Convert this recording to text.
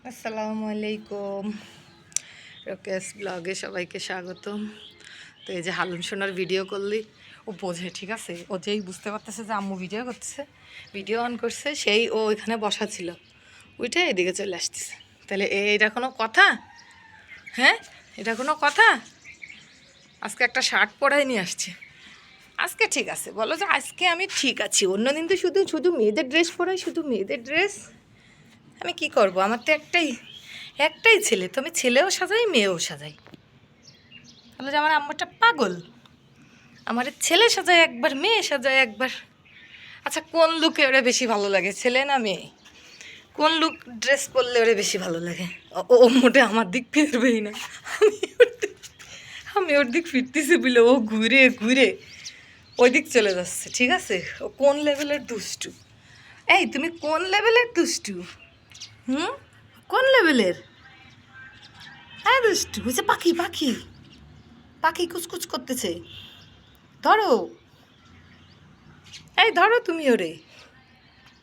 আসসালামু আলাইকুম। রোকেশ ব্লগে সবাইকে স্বাগতম। তো এই যে হালুম সোনার ভিডিও করলি ও বোঝে, ঠিক আছে? ও যেই বুঝতে পারতেছে যে আম্মু ভিডিও করতেছে, ভিডিও অন করছে, সেই ও ওইখানে বসা ছিল, উঠে এদিকে চলে আসতেছে। তাহলে এটা কোনো কথা? হ্যাঁ, এটা কোনো কথা? আজকে একটা শার্ট পরাই নিয়ে আসছে। আজকে ঠিক আছে, বলো যে আজকে আমি ঠিক আছি। অন্যদিন তো শুধু শুধু মেয়েদের ড্রেস পরাই, শুধু মেয়েদের ড্রেস। আমি কি করব? আমার তো একটাই একটাই ছেলে, তো আমি ছেলেও সাজাই, মেয়েও সাজাই। তাহলে যে আমার আম্মুটা পাগল, আমার ছেলে সাজায় একবার, মেয়ে সাজায় একবার। আচ্ছা, কোন লুকে ওরা বেশি ভালো লাগে, ছেলে না মেয়ে? কোন লুক ড্রেস পরলে ওরা বেশি ভালো লাগে? ও ও মোটে আমার দিক ফিরবেই না। আমি ওর দিক ফিরতেছি বলে ও ঘুরে ঘুরে ওই দিক চলে যাচ্ছে, ঠিক আছে? ও কোন লেভেলের দুষ্টু! এই তুমি কোন লেভেলের দুষ্টু? হুম, কোন লেভেলের? হ্যাঁ দুষ্টু হয়েছে। পাখি পাখি পাখি কুচকুচ করতেছে, ধরো, এই ধরো তুমি ওরে।